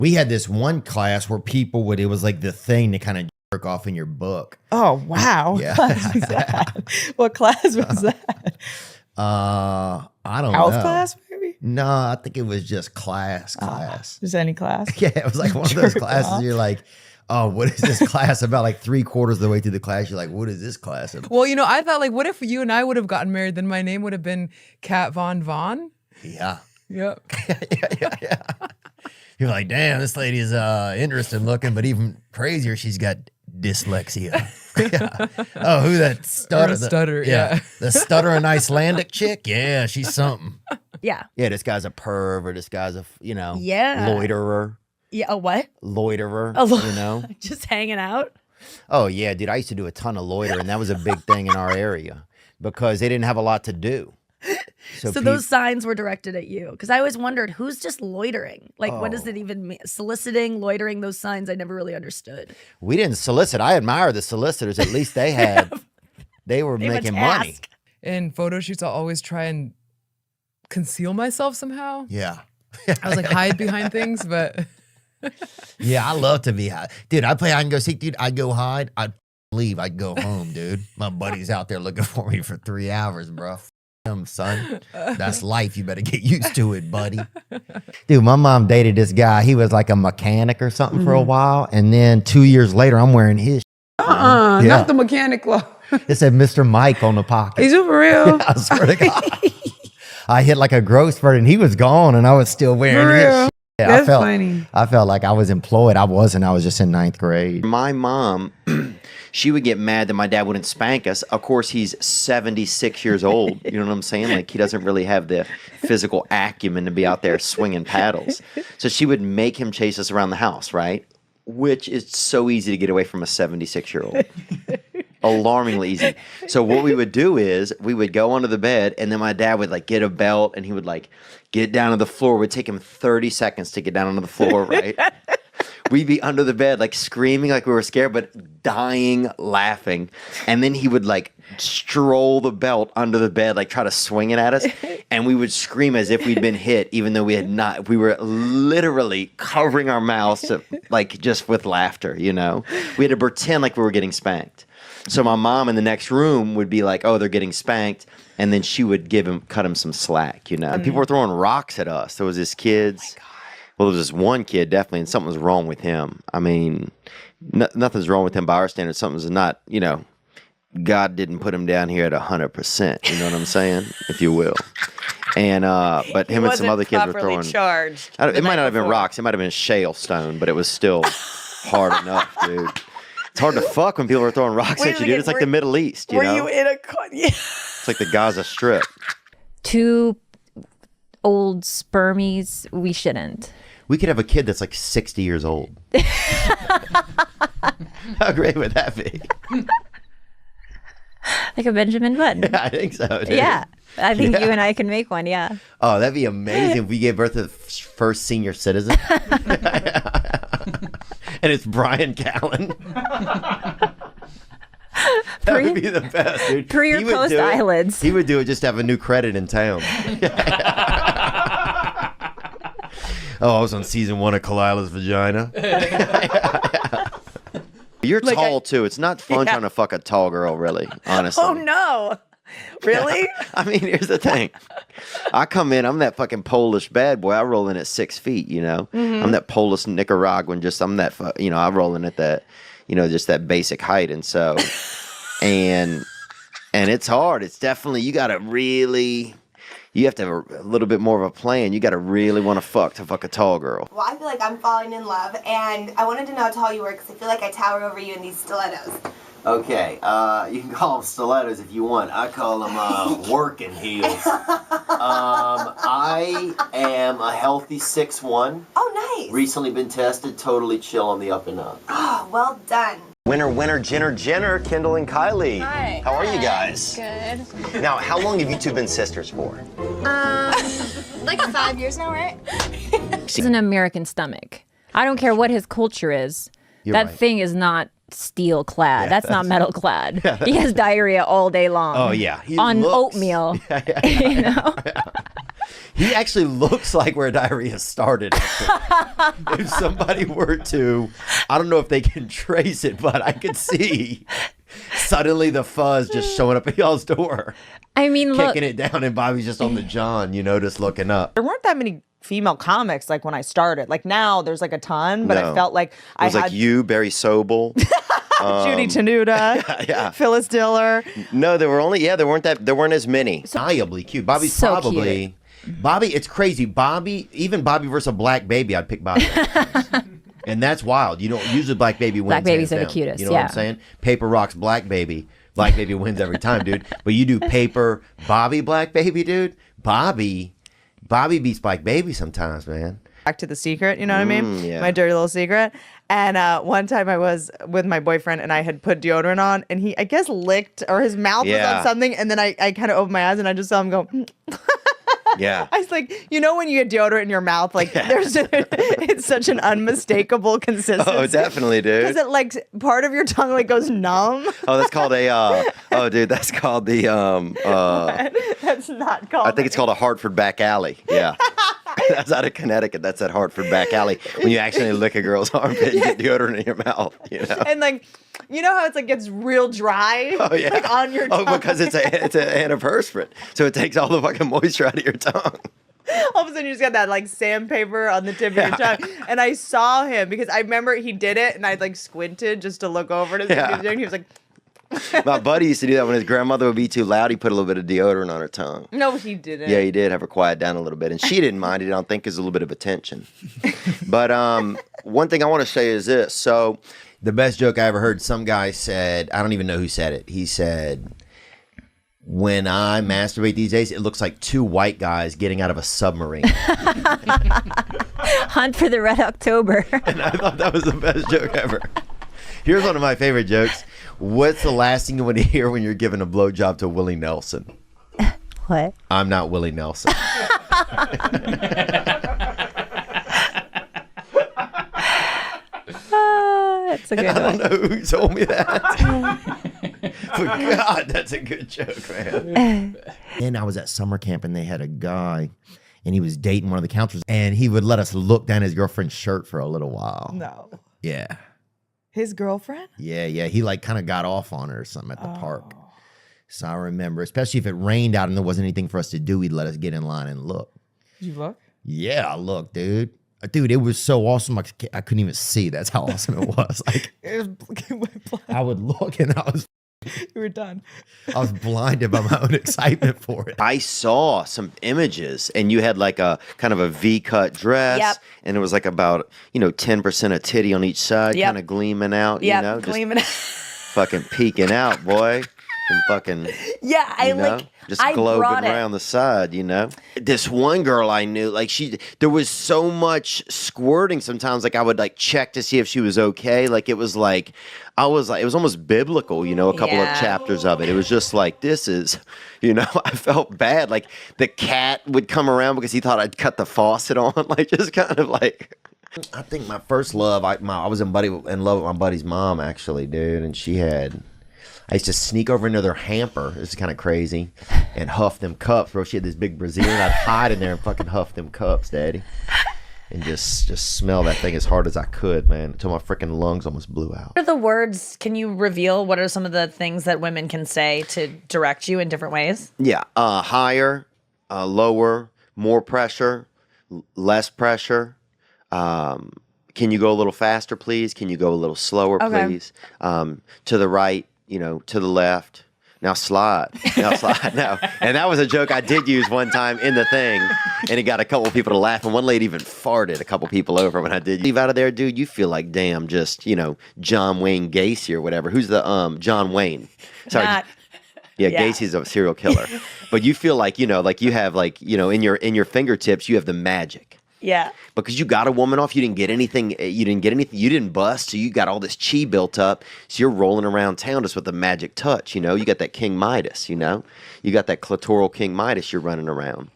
We had this one class where people would, it was like the thing to kind of jerk off in your book. Oh, wow. Yeah. What class was that? What class was that? I don't Health know. class, maybe? No, I think it was just class. Just any class? Yeah, it was like one of those Jerk classes off. you're like, oh, what is this class about? Like 3/4 of the way through the class, you're like, what is this class about? Well, I thought, like, what if you and I would have gotten married? Then my name would have been Kat Von Vaughn. Yeah. Yep. Yeah. You're like, damn, this lady is interesting looking, but even crazier, she's got dyslexia. Yeah. Oh, who that stutter? Or a stutter, yeah. The stuttering Icelandic chick? Yeah, she's something. Yeah. Yeah, this guy's a perv, or this guy's a, Yeah. loiterer. Yeah. A what? Loiterer, Just hanging out. Oh, yeah, dude, I used to do a ton of loitering. That was a big thing in our area because they didn't have a lot to do. So those signs were directed at you. Because I always wondered, who's just loitering? Like, what does it even mean? Soliciting, loitering, those signs I never really understood. We didn't solicit. I admire the solicitors. At least they had, they were making money. In photo shoots, I'll always try and conceal myself somehow. Yeah. I was like, hide behind things, but... Yeah, I love to be hide. Dude, I play hide and go seek, dude. I'd go hide. I'd leave. I'd go home, dude. My buddy's out there looking for me for 3 hours, bro. Him, son. That's life. You better get used to it, buddy. Dude, my mom dated this guy. He was like a mechanic or something for a while. And then 2 years later, I'm wearing his Yeah. Not the mechanic club. It said Mr. Mike on the pocket. Is it for real? I swear to God. I hit like a growth spurt and he was gone and I was still wearing For his real? shit. Yeah, That's funny. I felt like I was employed. I wasn't. I was just in 9th grade. My mom, she would get mad that my dad wouldn't spank us. Of course, he's 76 years old. You know what I'm saying? Like, he doesn't really have the physical acumen to be out there swinging paddles. So she would make him chase us around the house, right? Which is so easy to get away from a 76-year-old. Alarmingly easy. So what we would do is we would go under the bed and then my dad would like get a belt and he would like get down to the floor. It would take him 30 seconds to get down onto the floor, right? We'd be under the bed like screaming like we were scared but dying laughing. And then he would like stroll the belt under the bed, like try to swing it at us. And we would scream as if we'd been hit even though we had not. We were literally covering our mouths to, like just with laughter, We had to pretend like we were getting spanked. So my mom in the next room would be like, oh, they're getting spanked. And then she would cut him some slack, And people were throwing rocks at us. There was this kid's, well, there was this one kid definitely, and something was wrong with him. I mean, nothing's wrong with him by our standards. Something's not, God didn't put him down here at 100%. You know what I'm saying? If you will. And, but him and some other kids were throwing. Charged It might not have been rocks. It might have been shale stone, but it was still hard enough, dude. It's hard to fuck when people are throwing rocks at you, dude. It's like the Middle East, Were you in a... Yeah. It's like the Gaza Strip. Two old spermies, we shouldn't. We could have a kid that's like 60 years old. How great would that be? Like a Benjamin Button. Yeah, I think so, dude. Yeah. I think you and I can make one, yeah. Oh, that'd be amazing if we gave birth to the first senior citizen. And it's Brian Callen. That would be the best, dude. Pre or post eyelids. He would do it just to have a new credit in town. Oh, I was on season 1 of Kalila's Vagina. You're tall, too. It's not fun trying to fuck a tall girl, really, honestly. Oh, no. Really? I mean, here's the thing. I come in, I'm that fucking Polish bad boy. I roll in at 6 feet, Mm-hmm. I'm that Polish Nicaraguan, I'm that, I roll in at that, just that basic height. And so, and it's hard. It's definitely, you have to have a little bit more of a plan. You got to really want to fuck a tall girl. Well, I feel like I'm falling in love, and I wanted to know how tall you were because I feel like I tower over you in these stilettos. Okay, you can call them stilettos if you want. I call them working heels. I am a healthy 6'1". Oh, nice. Recently been tested, totally chill on the up and up. Oh, well done. Winner, Jenner, Kendall, and Kylie. Hi. How are you guys? Good. Now, how long have you two been sisters for? Like 5 years now, right? He's an American stomach. I don't care what his culture is. You're that right. thing is not steel clad. That's not metal clad. He has diarrhea all day long. Oh, yeah. On oatmeal. You know? He actually looks like where diarrhea started. If somebody were to, I don't know if they can trace it, but I could see suddenly the fuzz just showing up at y'all's door, I mean, look, kicking it down, and Bobby's just on the john, just looking up. There weren't that many female comics like when I started. Like now there's like a ton, but No. I felt like It I was had like you, Barry Sobel. Judy Tenuta, Yeah. Phyllis Diller. No, there weren't as many. Undeniably cute. Bobby's So probably Bobby. It's crazy. Even Bobby versus a black baby, I'd pick Bobby. And that's wild. Usually black baby wins. Black babies hands are the down. cutest, You know what I'm yeah. saying? Paper rocks black baby. Black baby wins every time, dude. But you do paper Bobby black baby, dude. Bobby beats black baby sometimes, man. Back to the secret, you know what I mean? Yeah. My dirty little secret. And one time I was with my boyfriend and I had put deodorant on and he, I guess, licked or his mouth was Yeah. on something. And then I kind of opened my eyes and I just saw him go, Yeah. I was like, when you get deodorant in your mouth, like it's such an unmistakable consistency. Oh, definitely, Because dude. it like part of your tongue like goes numb. Oh, that's called dude, that's called the That's not called. I think it's called a Hartford back alley. Yeah. That's out of Connecticut. That's at Hartford back alley. When you actually lick a girl's armpit, you get deodorant in your mouth. And like, you know how it's like gets real dry. Oh yeah. Like on your tongue. Oh, because it's an antiperspirant, so it takes all the fucking moisture out of your tongue. All of a sudden you just got that like sandpaper on the tip of your tongue. And I saw him because I remember he did it and I like squinted just to look over to see what he was doing. He was like, My buddy used to do that when his grandmother would be too loud. He put a little bit of deodorant on her tongue. no, he didn't. Yeah, he did have her quiet down a little bit, and she didn't mind it. I don't think is a little bit of attention. But one thing I want to say is this. So the best joke I ever heard. Some guy said, I don't even know who said it. He said, "When I masturbate these days, it looks like two white guys getting out of a submarine." Hunt for the Red October. And I thought that was the best joke ever. Here's one of my favorite jokes. What's the last thing you want to hear when you're giving a blowjob to Willie Nelson? What? I'm not Willie Nelson. That's a good I don't one. know who told me that. But God, that's a good joke, man. And I was at summer camp and they had a guy and he was dating one of the counselors and he would let us look down his girlfriend's shirt for a little while. No. Yeah. His girlfriend? Yeah. He like kind of got off on her or something at the park. So I remember, especially if it rained out and there wasn't anything for us to do, he'd let us get in line and look. Did you look? Yeah, I looked, dude. Dude, it was so awesome. I couldn't even see. That's how awesome it was. Like, It went black. I would look and I You were done. was blinded by my own excitement for it. I saw some images and you had like a kind of a V-cut dress. Yep. And it was like about, 10% of titty on each side, Yep. kind of gleaming out, Yeah, just gleaming. fucking peeking out, boy. And fucking, Yeah, I just I globing brought it. around the side, This one girl I knew, like there was so much squirting sometimes, like I would like check to see if she was okay. Like it was like, it was almost biblical, a couple of Yeah. chapters of it. It was just like, this is, I felt bad. Like the cat would come around because he thought I'd cut the faucet on, like just kind of like. I think my first love, I was in love with my buddy's mom actually, dude, and I used to sneak over into their hamper. This is kind of crazy. And huff them cups, bro. She had this big Brazilian. I'd hide in there and fucking huff them cups, daddy. And just smell that thing as hard as I could, man. Until my freaking lungs almost blew out. What are the words? Can you reveal what are some of the things that women can say to direct you in different ways? Yeah. Higher, lower, more pressure, less pressure. Can you go a little faster, please? Can you go a little slower, Okay. please? To the right, to the left. Now slide. Now. And that was a joke I did use one time in the thing, and it got a couple people to laugh, and one lady even farted a couple people over when I did. Leave out of there, dude, you feel like damn just, John Wayne Gacy or whatever. Who's the John Wayne? Sorry. Not- Yeah, Yeah. Gacy's a serial killer. But you feel like, like you have like, in your fingertips, you have the magic. Yeah. Because you got a woman off, you didn't get anything, you didn't bust, so you got all this chi built up, so you're rolling around town just with a magic touch, you got that King Midas, you got that clitoral King Midas you're running around.